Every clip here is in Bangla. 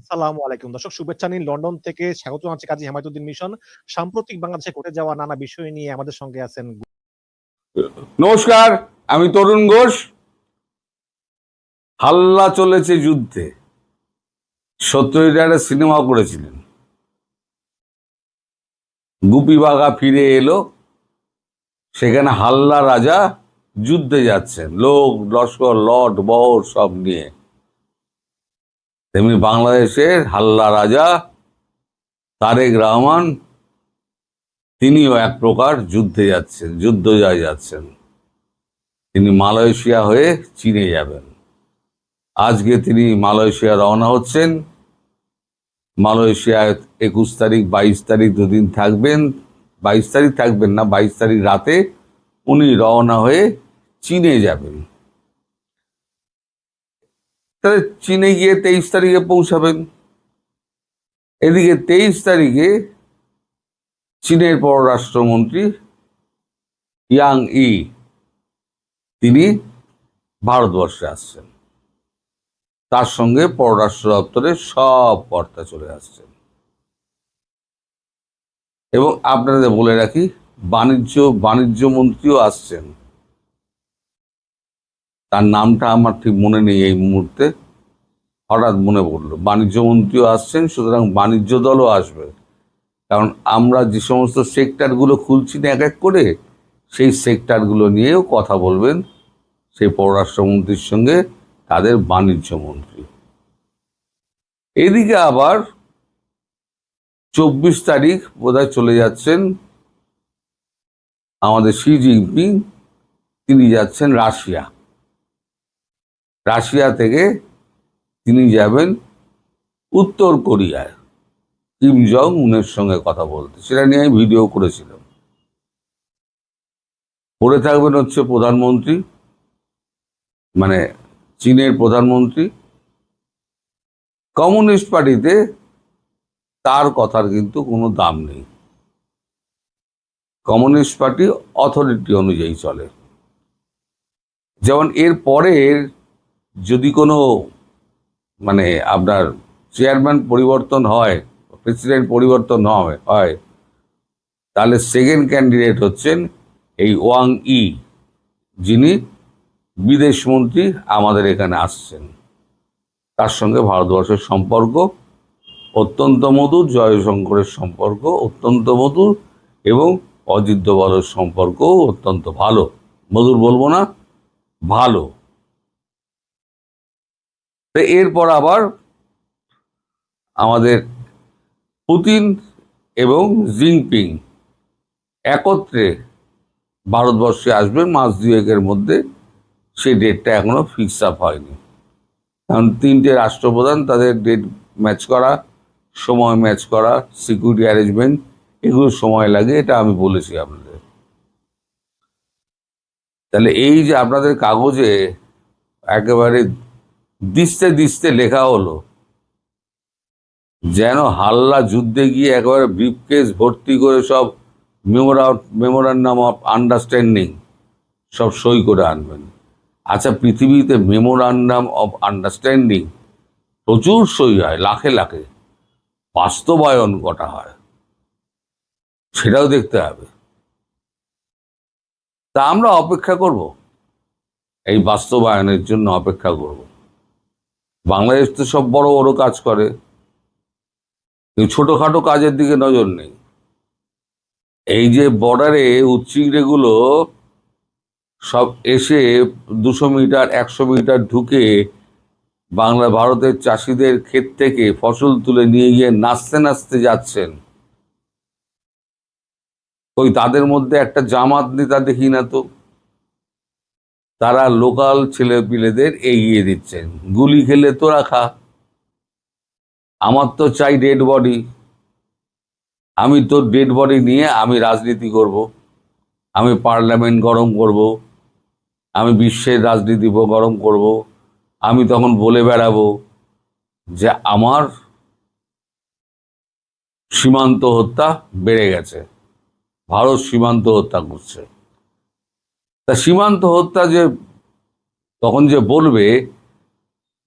আসসালামু আলাইকুম দর্শক, শুভেচ্ছা নিন লন্ডন থেকে। স্বাগত জানাচ্ছি কাজী হেমায়েতুদ্দিন মিশন। সাম্প্রতিক বাংলাদেশে ঘটে যাওয়া নানা বিষয় নিয়ে আমাদের সঙ্গে আছেন। নমস্কার, আমি তরুণ ঘোষ। হাল্লা চলেছে যুদ্ধে। সত্যজিৎ একটা সিনেমা করেছিলেন, গুপি বাঘা ফিরে এলো। সেখানে হাল্লা রাজা যুদ্ধে যাচ্ছেন, লোক লস্কর লট বহর সব নিয়ে। তেমনি বাংলাদেশের হাল্লা রাজা তারেক রহমান, তিনিও এক প্রকার যুদ্ধে যাচ্ছেন, যুদ্ধজয় যাচ্ছেন। তিনি মালয়েশিয়া হয়ে চীনে যাবেন। আজকে তিনি মালয়েশিয়া রওনা হচ্ছেন। মালয়েশিয়ায় 21 তারিখ 22 তারিখ দুদিন থাকবেন। 22 তারিখ থাকবেন না, 22 তারিখ রাতে উনি রওনা হয়ে চীনে যাবেন। তাহলে চীনে গিয়ে 23 তারিখে পৌঁছাবেন। এদিকে 23 তারিখে চীনের পররাষ্ট্রমন্ত্রী ইয়াং ই তিনি ভারতবর্ষে আসছেন। তার সঙ্গে পররাষ্ট্র দপ্তরের সব কর্তা চলে আসছেন। এবং আপনাদের বলে রাখি, বাণিজ্য মন্ত্রীও আসছেন। তার নামটা আমার ঠিক মনে নেই এই মুহূর্তে, হঠাৎ মনে পড়লো। বাণিজ্য মন্ত্রীও আসছেন, সুতরাং বাণিজ্য দলও আসবে। কারণ আমরা যে সমস্ত সেক্টরগুলো খুলছি না এক এক করে, সেই সেক্টরগুলো নিয়েও কথা বলবেন সেই পররাষ্ট্রমন্ত্রীর সঙ্গে তাদের বাণিজ্য মন্ত্রী। এদিকে আবার 24 তারিখ বোধহয় চলে যাচ্ছেন আমাদের শি জিনপিং। তিনি যাচ্ছেন রাশিয়া। রাশিয়া থেকে তিনি যাবেন উত্তর কোরিয়ায় কিম জং উনের সঙ্গে কথা বলতে। সেটা নিয়ে আমি ভিডিও করেছিলাম। পড়ে থাকবেন হচ্ছে প্রধানমন্ত্রী, মানে চীনের প্রধানমন্ত্রী। কমিউনিস্ট পার্টিতে তার কথার কিন্তু কোনো দাম নেই। কমিউনিস্ট পার্টি অথরিটি অনুযায়ী চলে। যেমন এর পরের যদি কোনো মানে আপনার চেয়ারম্যান পরিবর্তন হয়, প্রেসিডেন্ট পরিবর্তন হয়, তাহলে সেকেন্ড ক্যান্ডিডেট হচ্ছেন এই ওয়াং ই, যিনি বিদেশমন্ত্রী আমাদের এখানে আসছেন। তার সঙ্গে ভারতবর্ষের সম্পর্ক অত্যন্ত মধুর, জয়শঙ্করের সম্পর্ক অত্যন্ত মধুর, এবং অজিত দোভালের সম্পর্ক অত্যন্ত ভালো। মধুর বলবো না, ভালো। তো এরপর আবার আমাদের পুতিন এবং জিনপিং একত্রে ভারতবর্ষে আসবেন মাস দুয়েকের মধ্যে। সেই ডেটটা এখনো ফিক্স আপ হয়নি, কারণ তিনটে রাষ্ট্রপ্রধান তাদের ডেট ম্যাচ করা, সময় ম্যাচ করা, সিকিউরিটি অ্যারেঞ্জমেন্ট, এগুলো সময় লাগে, এটা আমি বলেছি আপনাদের। তাহলে এই যে আপনাদের কাগজে একেবারে দিস্তে দিস্তে লেখা হলো, যেন হাল্লা যুদ্ধে গিয়ে একেবারে ব্রিফকেস ভর্তি করে সব মেমোরান্ডাম অফ আন্ডারস্ট্যান্ডিং সব সই করে আনবেন। আচ্ছা, পৃথিবীতে মেমোরান্ডাম অফ আন্ডারস্ট্যান্ডিং প্রচুর সই হয়, লাখে লাখে। বাস্তবায়ন কটা হয় সেটাও দেখতে হবে। তা আমরা অপেক্ষা করব, এই বাস্তবায়নের জন্য অপেক্ষা করব। বাংলাদেশ তো সব বড় বড় কাজ করে, কিন্তু ছোটখাটো কাজের দিকে নজর নেই। এই যে বর্ডারে উচ্চিংড়েগুলো সব এসে 200 মিটার 100 মিটার ঢুকে ভারতের চাষিদের ক্ষেত থেকে ফসল তুলে নিয়ে গিয়ে নাচতে নাচতে যাচ্ছেন, ওই তাদের মধ্যে একটা জামাত নেতা দেখি না তো। তারা লোকাল ছেলেপিলেদের এগিয়ে দিচ্ছেন, গুলি খেলে তোরা খা, আমার তো চাই ডেড বডি। আমি তোর ডেড বডি নিয়ে আমি রাজনীতি করব, আমি পার্লামেন্ট গরম করব, আমি বিশ্বের রাজনীতি গরম করব। আমি তখন বলে বেড়াবো যে আমার সীমান্ত হত্যা বেড়ে গেছে, ভারত সীমান্ত হত্যা করছে। তা সীমান্ত হত্যা যে তখন যে বলবে,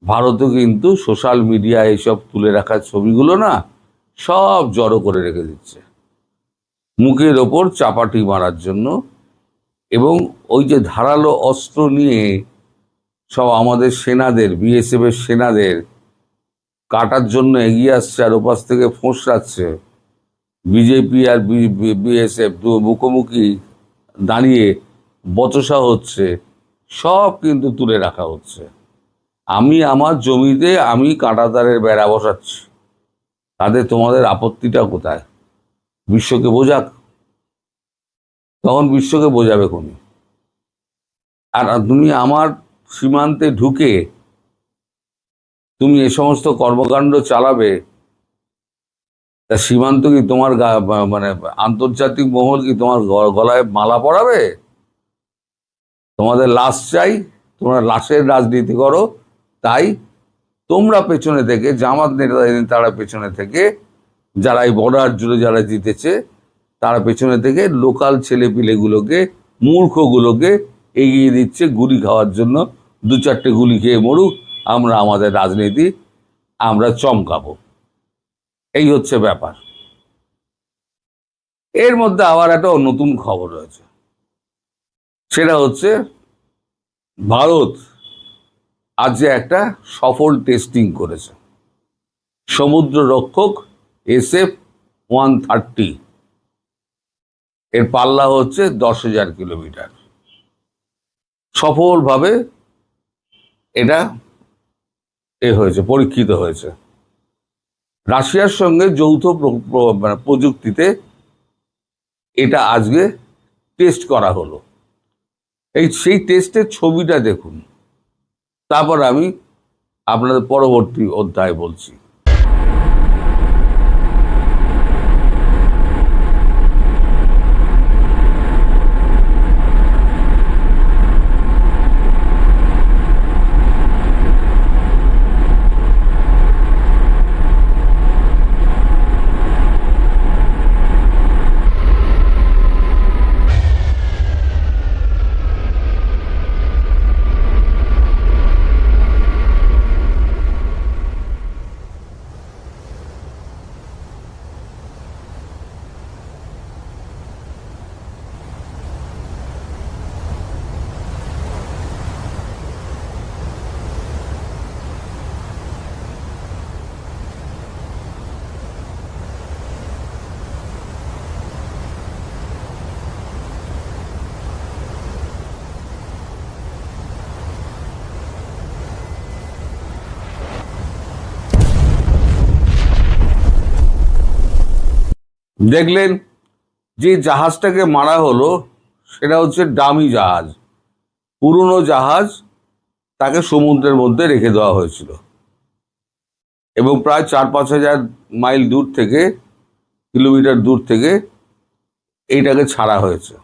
ভারতও কিন্তু সোশ্যাল মিডিয়া এইসব তুলে রাখার ছবিগুলো না সব জড়ো করে রেখে দিচ্ছে মুখের ওপর চাপাটি মারার জন্য। এবং ওই যে ধারালো অস্ত্র নিয়ে সব আমাদের সেনাদের, বিএসএফ এর সেনাদের কাটার জন্য এগিয়ে আসছে আর ওপাশ থেকে ফোঁসরাচ্ছে। বিজেপি আর বিএসএফ মুখোমুখি দাঁড়িয়ে বচসা হচ্ছে, সব কিন্তু তুলে রাখা হচ্ছে। আমি আমার জমিতে আমি কাঁটাতারের বেড়া বসাচ্ছি, তাতে তোমাদের আপত্তিটা কোথায়? বিশ্বকে বোঝাক, তখন বিশ্বকে বোঝাবে কোনি। আর তুমি আমার সীমান্তে ঢুকে তুমি এ সমস্ত কর্মকাণ্ড চালাবে, তা সীমান্ত কি তোমার মানে আন্তর্জাতিক মহল কি তোমার গলায় মালা পরাবে? তোমাদের লাশ চাই, তোমরা লাশের রাজনীতি করো, তাই তোমরা পেছনে থেকে, জামাত নেতারা পেছনে থেকে, যারা এই বর্ডার জুড়ে যারা জিতেছে তারা পেছনে থেকে লোকাল ছেলেপিলেগুলোকে, মূর্খগুলোকে এগিয়ে দিচ্ছে গুলি খাওয়ার জন্য। 2-4টে গুলি খেয়ে মরুক, আমরা আমাদের রাজনীতি আমরা চমকাবো, এই হচ্ছে ব্যাপার। এর মধ্যে আবার একটা নতুন খবর রয়েছে, সেটা হচ্ছে ভারত আজ যে একটা সফল টেস্টিং করেছে সমুদ্র রক্ষক SF-130, এর পাল্লা হচ্ছে 10,000 কিলোমিটার। সফলভাবে এটা হয়েছে, পরীক্ষিত হয়েছে। রাশিয়ার সঙ্গে যৌথ প্রযুক্তিতে এটা আজকে টেস্ট করা হলো। সেই টেস্টের ছবিটা দেখুন, তারপর আমি আপনাদের পরবর্তী অধ্যায় বলছি। দেখলেন যে জাহাজটাকে মারা হলো সেটা হচ্ছে ডামি জাহাজ, পুরনো জাহাজ, তাকে সমুদ্রের মধ্যে রেখে দেওয়া হয়েছিল এবং প্রায় 4-5 হাজার মাইল দূর থেকে, কিলোমিটার দূর থেকে এইটাকে ছাড়া হয়েছে।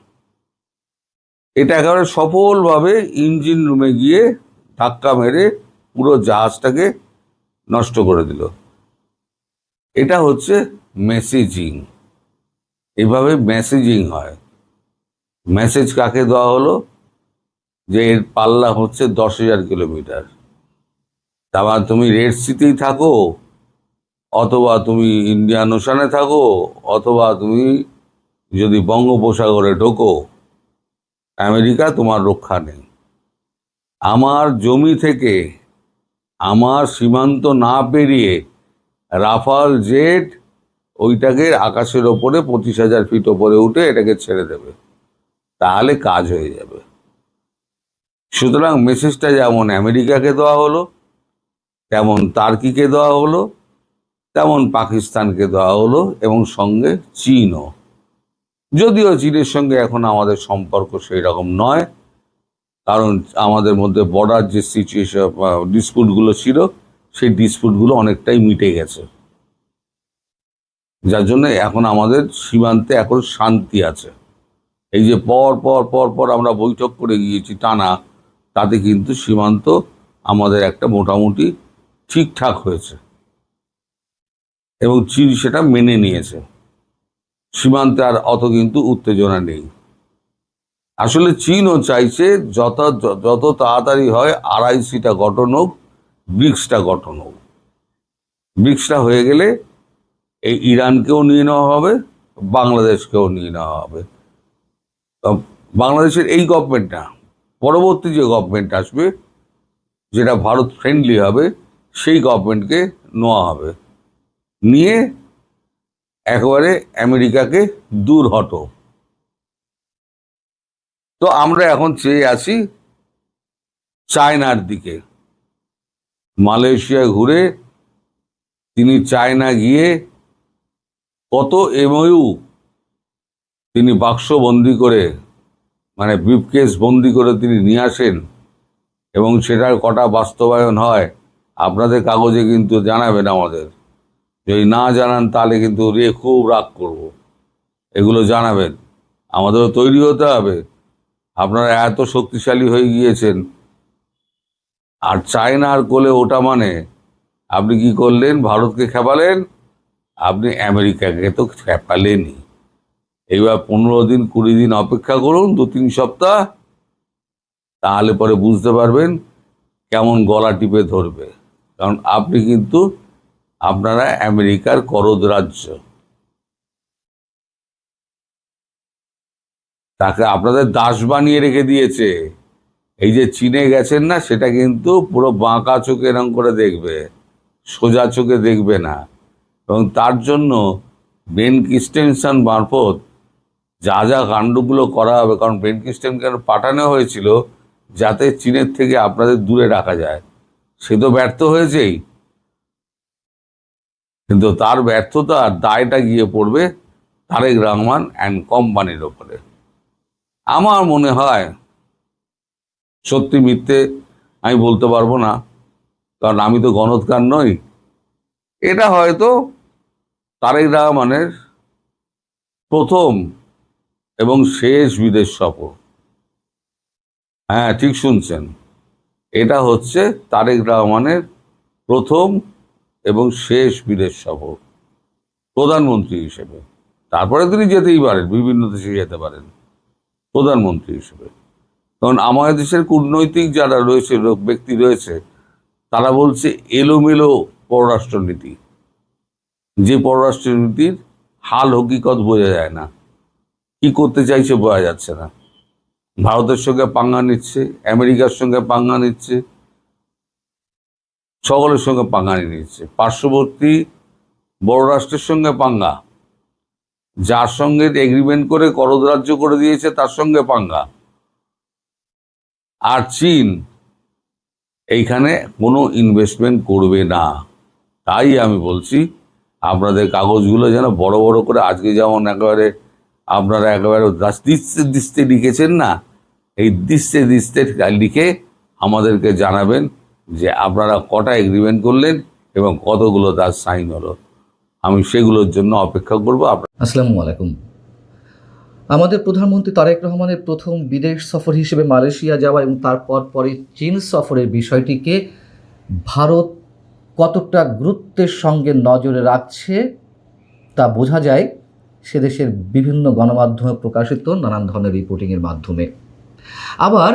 এটা একেবারে সফলভাবে ইঞ্জিন রুমে গিয়ে ধাক্কা মেরে পুরো জাহাজটাকে নষ্ট করে দিল। এটা হচ্ছে মেসেজিং। এইভাবে মেসেজিং হয়। মেসেজ কাকে দেওয়া হলো? যে এর পাল্লা হচ্ছে 10,000 কিলোমিটার। তারপর তুমি রেড সিতেই থাকো, অথবা তুমি ইন্ডিয়ান ওশানে থাকো, অথবা তুমি যদি বঙ্গোপসাগরে ঢোকো, আমেরিকা তোমার রক্ষা নেই। আমার জমি থেকে, আমার সীমান্ত না পেরিয়ে রাফাল জেট ওইটাকে আকাশের ওপরে 25,000 ফিট ওপরে উঠে এটাকে ছেড়ে দেবে, তাহলে কাজ হয়ে যাবে। সুতরাং মেসেজটা যেমন আমেরিকাকে দেওয়া হলো, তেমন তার্কিকে দেওয়া হলো, তেমন পাকিস্তানকে দেওয়া হলো, এবং সঙ্গে চীনও। যদিও চীনের সঙ্গে এখন আমাদের সম্পর্ক সেই রকম নয়, কারণ আমাদের মধ্যে বর্ডার যে সিচুয়েশন, ডিসপুটগুলো ছিল, সেই ডিসপুটগুলো অনেকটাই মিটে গেছে, যার জন্য এখন আমাদের সীমান্তে এখন শান্তি আছে। এই যে পর পর পর পর আমরা বৈঠক করে গিয়েছি টানা, তাতে কিন্তু সীমান্ত আমাদের একটা মোটামুটি ঠিকঠাক হয়েছে এবং চীন সেটা মেনে নিয়েছে। সীমান্তে আর অত কিন্তু উত্তেজনা নেই। আসলে চীনও চাইছে যত তাড়াতাড়ি হয় RICটা গঠন হোক, ব্রিক্সটা গঠন হোক। ব্রিক্সটা হয়ে গেলে এই ইরানকেও নিয়ে নেওয়া হবে, বাংলাদেশকেও নিয়ে নেওয়া হবে। বাংলাদেশের এই গভর্নমেন্ট না, পরবর্তী যে গভর্নমেন্ট আসবে যেটা ভারত ফ্রেন্ডলি হবে সেই গভর্নমেন্টকে নেওয়া হবে, নিয়ে একেবারে আমেরিকাকে দূর হটো। তো আমরা এখন চেয়ে আছি চায়নার দিকে। মালয়েশিয়া ঘুরে তিনি চায়না গিয়ে কত এমইউ তিনি বাক্স বন্দি করে, মানে ব্রিফকেস বন্দি করে তিনি নিয়ে আসেন, এবং সেটার কটা বাস্তবায়ন হয় আপনাদের কাগজে কিন্তু জানাবেন আমাদের। যদি না জানান তাহলে কিন্তু খুব রাগ করব। এগুলো জানাবেন, আমাদেরও তৈরি হতে হবে। আপনারা এত শক্তিশালী হয়ে গিয়েছেন, আর চায়নার কোলে ওটা মানে আপনি কি করলেন? ভারতকে খেপালেন, আপনি আমেরিকাকে তো খেপালেনই। এইবার 15 দিন 20 দিন অপেক্ষা করুন, 2-3 সপ্তাহ, তাহলে পরে বুঝতে পারবেন কেমন গলা টিপে ধরবে। কারণ আপনি কিন্তু আপনারা আমেরিকার করদ রাজ্য, তাকে আপনাদের দাস বানিয়ে রেখে দিয়েছে। এই যে চীনে গেছেন না, সেটা কিন্তু পুরো বাঁকা চোখে এরকম করে দেখবে, সোজা চোখে দেখবে না। এবং তার জন্য বেন ক্রিস্টেনসন মারফত যা যা কাণ্ডগুলো করা হবে, কারণ বেন ক্রিস্টেনকে পাঠানো হয়েছিল যাতে চীনের থেকে আপনাদের দূরে রাখা যায়। সে তো ব্যর্থ হয়েছেই, কিন্তু তার ব্যর্থতার দায়টা গিয়ে পড়বে তারেক রহমান অ্যান্ড কোম্পানির ওপরে। আমার মনে হয়, সত্যি মিথ্যে আমি বলতে পারবো না, কারণ আমি তো গণৎকার নই, এটা হয়তো তারেক রহমানের প্রথম এবং শেষ বিদেশ সফর। হ্যাঁ, ঠিক শুনছেন, এটা হচ্ছে তারেক রহমানের প্রথম এবং শেষ বিদেশ সফর প্রধানমন্ত্রী হিসেবে। তারপরে তিনি যেতেই পারেন, বিভিন্ন দেশে যেতে পারেন প্রধানমন্ত্রী হিসেবে। কারণ আমাদের দেশের কূটনৈতিক যারা রয়েছে, ব্যক্তি রয়েছে, তারা বলছে এলোমেলো পররাষ্ট্রনীতি, যে পররাষ্ট্রনীতির হাল হকিকত বোঝা যায় না, কি করতে চাইছে বোঝা যাচ্ছে না। ভারতের সঙ্গে পাঙ্গা নিচ্ছে, আমেরিকার সঙ্গে পাঙ্গা নিচ্ছে, সকলের সঙ্গে পাঙ্গা নিচ্ছে। পার্শ্ববর্তী বড় রাষ্ট্রের সঙ্গে পাঙ্গা, যার সঙ্গে এগ্রিমেন্ট করে করদ রাজ্য করে দিয়েছে তার সঙ্গে পাঙ্গা। আর চীন এইখানে কোনো ইনভেস্টমেন্ট করবে না। তাই আমি বলছি আপনাদের কাগজগুলো যেন বড় বড় করে, আজকে যেমন একেবারে আপনারা একেবারে দিস্তে দিস্তে লিখেছেন না, এই দিস্তে দিস্তে লিখে আমাদেরকে জানাবেন যে আপনারা কটা এগ্রিমেন্ট করলেন এবং কতগুলো তার সাইন হলো। আমি সেগুলোর জন্য অপেক্ষা করবো। আসসালামু আলাইকুম। আমাদের প্রধানমন্ত্রী তারেক রহমানের প্রথম বিদেশ সফর হিসেবে মালয়েশিয়া যাওয়া এবং তারপর পরে চীন সফরের বিষয়টিকে ভারত কতটা গুরুত্বের সঙ্গে নজরে রাখছে তা বোঝা যায় সে দেশের বিভিন্ন গণমাধ্যমে প্রকাশিত নানান ধরনের রিপোর্টিংয়ের মাধ্যমে। আবার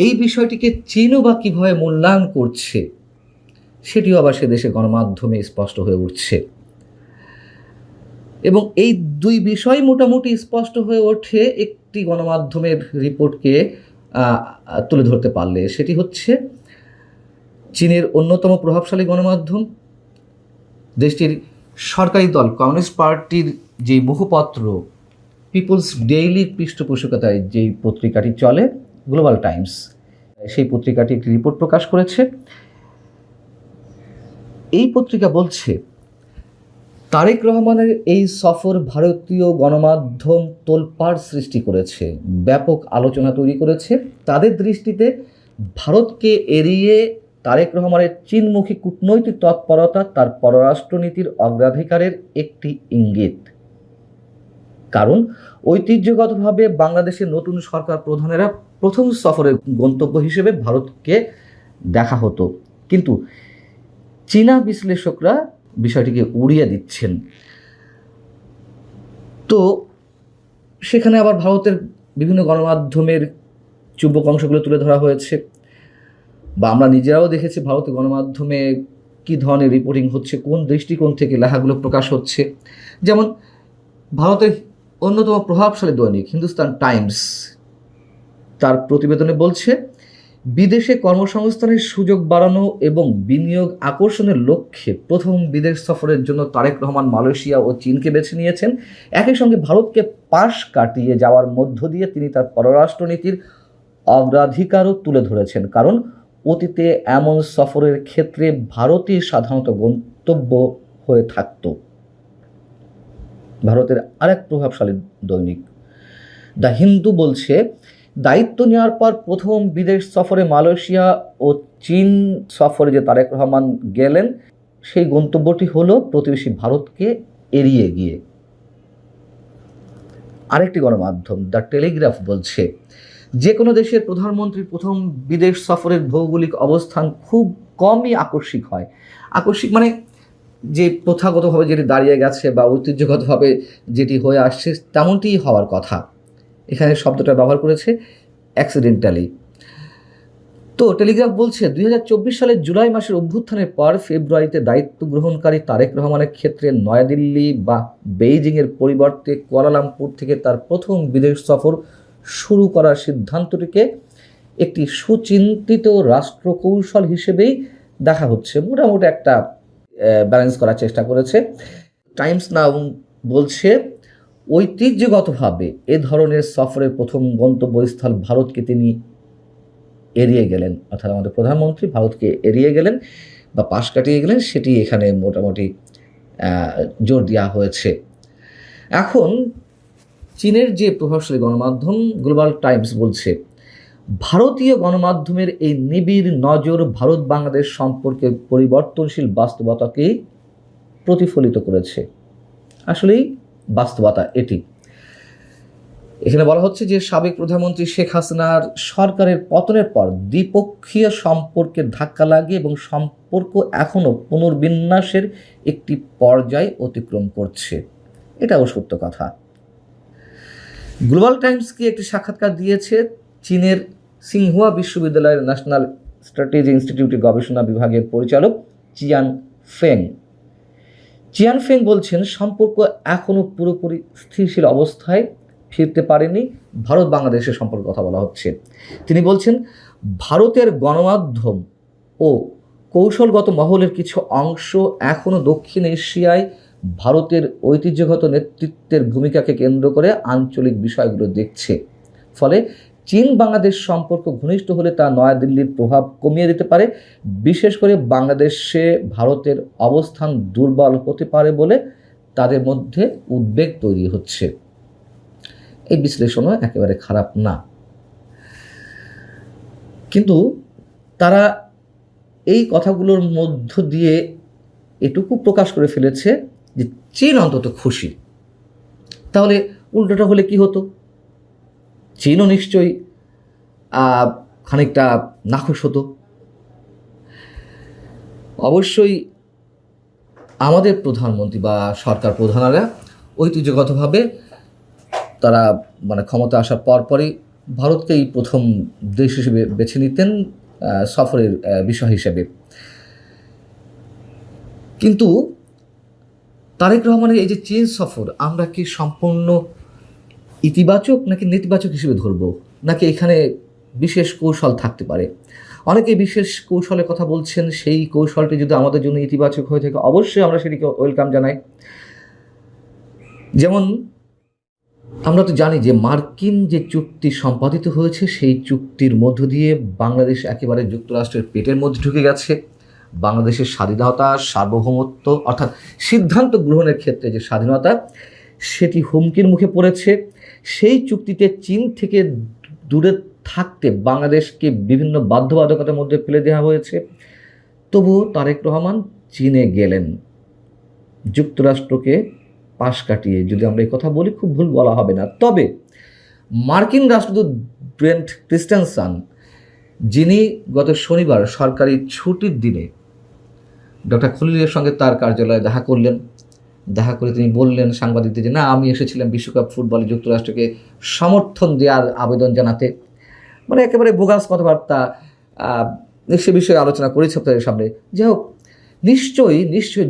এই বিষয়টিকে চীনও বা কীভাবে মূল্যায়ন করছে সেটিও আবার সে দেশের গণমাধ্যমে স্পষ্ট হয়ে উঠছে। এবং এই দুই বিষয় মোটামুটি স্পষ্ট হয়ে ওঠে একটি গণমাধ্যমের রিপোর্টকে তুলে ধরতে পারলে, সেটি হচ্ছে চীনের অন্যতম প্রভাবশালী গণমাধ্যম, দেশটির সরকারি দল কমিউনিস্ট পার্টির যে মুখপত্র পিপলস ডেইলির পৃষ্ঠপোষকতায় যেই পত্রিকাটি চলে, গ্লোবাল টাইমস, সেই পত্রিকাটি একটি রিপোর্ট প্রকাশ করেছে। এই পত্রিকা বলছে তারেক রহমানের এই সফর ভারতীয় গণমাধ্যম তোলপাড় সৃষ্টি করেছে, ব্যাপক আলোচনা তৈরি করেছে। তাদের দৃষ্টিতে ভারতকে এড়িয়ে তারেক রহমানের চীনমুখী কূটনৈতিক তৎপরতা তার পররাষ্ট্রনীতির অগ্রাধিকারের একটি ইঙ্গিত। কারণ ঐতিহ্যগতভাবে বাংলাদেশের নতুন সরকার প্রধানেরা প্রথম সফরের গন্তব্য হিসেবে ভারতকে দেখা হতো, কিন্তু চীনা বিশ্লেষকরা বিষয়টিকে উড়িয়ে দিচ্ছেন। তো সেখানে আবার ভারতের বিভিন্ন গণমাধ্যমের চুম্বক অংশগুলো তুলে ধরা হয়েছে। বা আমরা নিজেরাও দেখেছি ভারতীয় গণমাধ্যমে কী ধরনের রিপোর্টিং হচ্ছে, কোন দৃষ্টিকোণ থেকে লেখাগুলো প্রকাশ হচ্ছে। যেমন ভারতের অন্যতম প্রভাবশালী দৈনিক হিন্দুস্তান টাইমস তার প্রতিবেদনে বলছে, বিদেশে কর্মসংস্থানের সুযোগ বাড়ানো এবং বিনিয়োগ আকর্ষণের লক্ষ্যে প্রথম বিদেশ সফরের জন্য তারেক রহমান মালয়েশিয়া ও চীনকে বেছে নিয়েছেন। একই সঙ্গে ভারতকে পাশ কাটিয়ে যাওয়ার মধ্য দিয়ে তিনি তার পররাষ্ট্রনীতির অগ্রাধিকারও তুলে ধরেছেন, কারণ অতীতে এমন সফরের ক্ষেত্রে ভারতই সাধারণত গন্তব্য হয়ে থাকত। ভারতের আরেক প্রভাবশালী দৈনিক দ্য হিন্দু বলছে, দায়িত্ব নেওয়ার পর প্রথম বিদেশ সফরে মালয়েশিয়া ও চীন সফরে যে তারেক রহমান গেলেন, সেই গন্তব্যটি হলো প্রতিবেশী ভারতকে এড়িয়ে গিয়ে। আরেকটি গণমাধ্যম দ্য টেলিগ্রাফ বলছে, যে কোনো দেশের প্রধানমন্ত্রীর প্রথম বিদেশ সফরের ভৌগোলিক অবস্থান খুব কমই আকস্মিক হয়। আকস্মিক মানে যে প্রথাগতভাবে যেটি দাঁড়িয়ে গেছে বা ঐতিহ্যগতভাবে যেটি হয়ে আসছে তেমনটিই হওয়ার কথা। এখানে শব্দটা ব্যবহার করেছে অ্যাক্সিডেন্টালি। তো টেলিগ্রাফ বলছে, 2024 সালের জুলাই মাসের অভ্যুত্থানের পর ফেব্রুয়ারিতে দায়িত্ব গ্রহণকারী তারেক রহমানের ক্ষেত্রে নয়াদিল্লি বা বেইজিংয়ের পরিবর্তে কুয়ালালামপুর থেকে তার প্রথম বিদেশ সফর শুরু করার সিদ্ধান্তটিকে একটি সুচিন্তিত রাষ্ট্রকৌশল হিসেবেই দেখা হচ্ছে। মোটামুটি একটা ব্যালেন্স করার চেষ্টা করেছে। টাইমস নাও বলছে, ঐতিহ্যগতভাবে এ ধরনের সফরের প্রথম গন্তব্যস্থল ভারতকে তিনি এড়িয়ে গেলেন, অর্থাৎ আমাদের প্রধানমন্ত্রী ভারতকে এড়িয়ে গেলেন বা পাশ কাটিয়ে গেলেন, সেটি এখানে মোটামুটি জোর দেওয়া হয়েছে। এখন চীনের যে প্রভাবশালী গণমাধ্যম গ্লোবাল টাইমস বলছে, ভারতীয় গণমাধ্যমের এই নিবিড় নজর ভারত বাংলাদেশ সম্পর্কে পরিবর্তনশীল বাস্তবতাকেই প্রতিফলিত করেছে। আসলেই বাস্তবতা এটি। এখানে বলা হচ্ছে যে সাবেক প্রধানমন্ত্রী শেখ হাসিনার সরকারের পতনের পর দ্বিপক্ষীয় সম্পর্কে ধাক্কা লাগে এবং সম্পর্ক এখনও পুনর্বিন্যাসের একটি পর্যায় অতিক্রম করছে। এটাও সত্য কথা। গ্লোবাল টাইমসকে একটি সাক্ষাৎকার দিয়েছে চীনের সিংহুয়া বিশ্ববিদ্যালয়ের ন্যাশনাল স্ট্র্যাটেজি ইনস্টিটিউটের গবেষণা বিভাগের পরিচালক চিয়ান ফেং। চিয়ান ফেং বলছেন, সম্পর্ক এখনও পুরোপুরি স্থিতিশীল অবস্থায় ফিরতে পারেনি। ভারত বাংলাদেশের সম্পর্কে কথা বলা হচ্ছে। তিনি বলছেন, ভারতের গণমাধ্যম ও কৌশলগত মহলের কিছু অংশ এখনও দক্ষিণ এশিয়ায় ভারতের ঐতিহ্যগত নেতৃত্বের ভূমিকাকে কেন্দ্র করে আঞ্চলিক বিষয়গুলো দেখছে। ফলে চীন বাংলাদেশ সম্পর্ক ঘনিষ্ঠ হলে তা নয়াদিল্লির প্রভাব কমিয়ে দিতে পারে। বিশেষ করে বাংলাদেশে ভারতের অবস্থান দুর্বল হতে পারে বলে তাদের মধ্যে উদ্বেগ তৈরি হচ্ছে। এই বিশ্লেষণও একেবারে খারাপ না, কিন্তু তারা এই কথাগুলোর মধ্য দিয়ে এটুকু প্রকাশ করে ফেলেছে যে চীন অন্তত খুশি। তাহলে উল্টোটা হলে কি হতো? চীনও নিশ্চয়ই খানিকটা নাখুশ হতো। অবশ্যই আমাদের প্রধানমন্ত্রী বা সরকার প্রধানেরা ঐতিহ্যগতভাবে তারা ক্ষমতা আসার পরপরই ভারতকেই প্রথম দেশ হিসেবে বেছে নিতেন সফরের বিষয় হিসেবে। কিন্তু তারেক রহমানের এই যে চীন সফর, আমরা কি সম্পূর্ণ ইতিবাচক নাকি নেতিবাচক হিসেবে ধরব, নাকি এখানে বিশেষ কৌশল থাকতে পারে? অনেকে বিশেষ কৌশলের কথা বলছেন। সেই কৌশলটি যদি আমাদের জন্য ইতিবাচক হয়ে থাকে, অবশ্যই আমরা সেটিকে ওয়েলকাম জানাই। যেমন আমরা তো জানি যে মার্কিন যে চুক্তি সম্পাদিত হয়েছে, সেই চুক্তির মধ্য দিয়ে বাংলাদেশ একেবারে যুক্তরাষ্ট্রের পেটের মধ্যে ঢুকে গেছে। বাংলাদেশের স্বাধীনতা, সার্বভৌমত্ব অর্থাৎ সিদ্ধান্ত গ্রহণের ক্ষেত্রে যে স্বাধীনতা, সেটি হুমকির মুখে পড়েছে। সেই চুক্তিতে চীন থেকে দূরে থাকতে বাংলাদেশকে বিভিন্ন বাধ্যবাধকতার মধ্যে ফেলে দেওয়া হয়েছে। তবুও তারেক রহমান চীনে গেলেন যুক্তরাষ্ট্রকে পাশ কাটিয়ে। যদি আমরা এই কথা বলি, খুব ভুল বলা হবে না। তবে মার্কিন রাষ্ট্রদূত ব্রেন্ট ক্রিস্টেনসন, যিনি গত শনিবার সরকারি ছুটির দিনে ডক্টর খলিলের সঙ্গে তার কার্যালয়ে দেখা করলেন, দেখা করে তিনি বললেন সাংবাদিকদের যে না, আমি এসেছিলাম বিশ্বকাপ ফুটবলে যুক্তরাষ্ট্রকে সমর্থন দেওয়ার আবেদন জানাতে। একেবারে বোগাস কথাবার্তা, সে বিষয়ে আলোচনা করেছি আপনাদের সামনে। যাই হোক, নিশ্চয়ই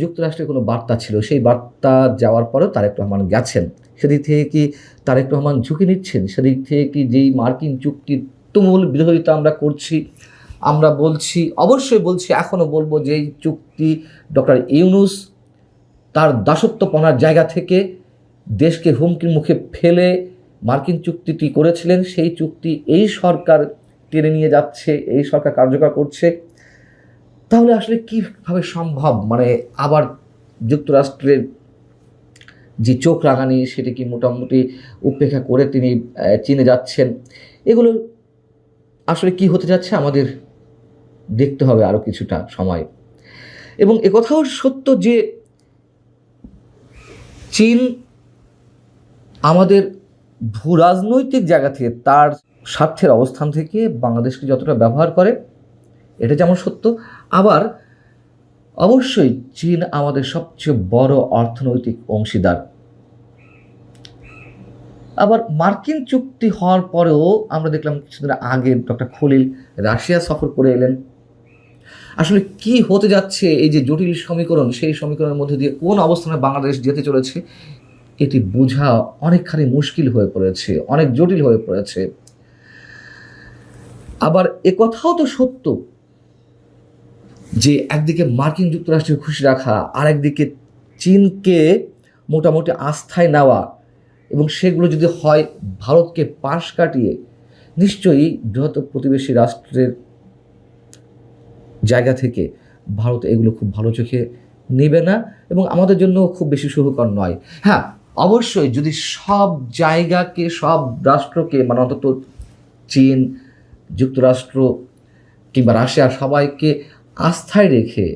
যুক্তরাষ্ট্রের কোনো বার্তা ছিল, সেই বার্তা যাওয়ার পরেও তারেক রহমান গেছেন। সেদিক থেকে কি তারেক রহমান ঝুঁকি নিচ্ছেন? সেদিক থেকে কি যেই মার্কিন চুক্তির তুমুল বিরোধিতা আমরা করছি, আমরা অবশ্যই বলছি, এখনও বলবো যে এই চুক্তি ডক্টর ইউনূস তার দাসত্বপনার জায়গা থেকে দেশকে হুমকির মুখে ফেলে মার্কিন চুক্তিটি করেছিলেন, সেই চুক্তি এই সরকার টেনে নিয়ে যাচ্ছে, এই সরকার কার্যকর করছে। তাহলে আসলে কীভাবে সম্ভব, মানে আবার যুক্তরাষ্ট্রের যে চোখ রাঙানি সেটি কি মোটামুটি উপেক্ষা করে তিনি চীনে যাচ্ছেন? এগুলো আসলে কি হতে যাচ্ছে আমাদের দেখতে হবে আরও কিছুটা সময়। এবং একথাও সত্য যে চীন আমাদের ভূ রাজনৈতিক জায়গা থেকে, তার স্বার্থের অবস্থান থেকে বাংলাদেশকে যতটা ব্যবহার করে, এটা যেমন সত্য, আবার অবশ্যই চীন আমাদের সবচেয়ে বড় অর্থনৈতিক অংশীদার। আবার মার্কিন চুক্তি হওয়ার পরেও আমরা দেখলাম কিছুদিন আগে ডক্টর খলিল রাশিয়া সফর করে এলেন। আসলে কি হতে যাচ্ছে, এই যে জটিল সমীকরণ, সেই সমীকরণের মধ্যে দিয়ে কোন অবস্থানে বাংলাদেশ যেতে চলেছে, এটি বোঝা অনেকখানি মুশকিল হয়ে পড়েছে, অনেক জটিল হয়ে পড়েছে। আবার একথাও তো সত্য যে একদিকে মার্কিন যুক্তরাষ্ট্রকে খুশি রাখা, আর একদিকে চীনকে মোটামুটি আস্থায় নেওয়া, এবং সেগুলো যদি হয় ভারতকে পাশ কাটিয়ে, নিশ্চয়ই বৃহত্তর প্রতিবেশী রাষ্ট্রের জায়গা থেকে ভারত এগুলো খুব ভালো চোখে নেবে না, এবং আমাদের জন্য খুব বেশি শুভকর নয়। হ্যাঁ, অবশ্যই যদি সব জায়গাকে, সব রাষ্ট্রকে, মানে অন্তত চীন, যুক্তরাষ্ট্র কিংবা রাশিয়া, সবাইকে আস্থায় রেখে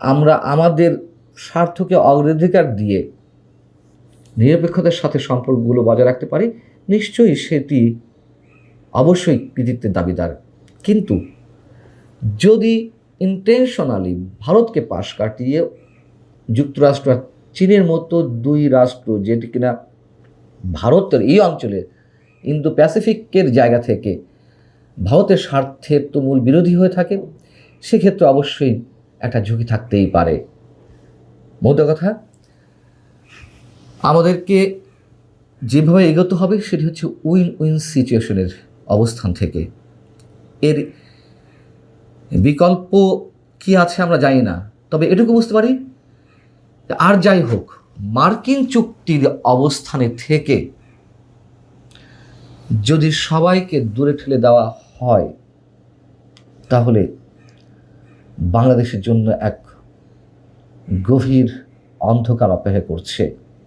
আমরা আমাদের স্বার্থকে অগ্রাধিকার দিয়ে নিরপেক্ষতার সাথে সম্পর্কগুলো বজায় রাখতে পারি, নিশ্চয়ই সেটি অবশ্যই কৃতিত্বের দাবিদার। কিন্তু যদি ইন্টেনশনালি ভারতকে পাশ কাটিয়ে যুক্তরাষ্ট্র আর চীনের মতো দুই রাষ্ট্র, যেটি কিনা ভারতের এই অঞ্চলে ইন্দো প্যাসিফিকের জায়গা থেকে ভারতের স্বার্থের তুমুল বিরোধী হয়ে থাকে, সেক্ষেত্রে অবশ্যই একটা ঝুঁকি থাকতেই পারে। মোদ্দা কথা, আমাদেরকে যেভাবে এগোতে হবে সেটি হচ্ছে উইন উইন সিচুয়েশনের অবস্থান থেকে। এর বিকল্প কি আছে আমরা জানি না, তবে এটুকু বুঝতে পারি, আর যাই হোক, মার্কিন চুক্তির অবস্থানে থেকে যদি সবাইকে দূরে ঠেলে দেওয়া হয়, তাহলে বাংলাদেশের জন্য এক গভীর অন্ধকার অপেক্ষা করছে।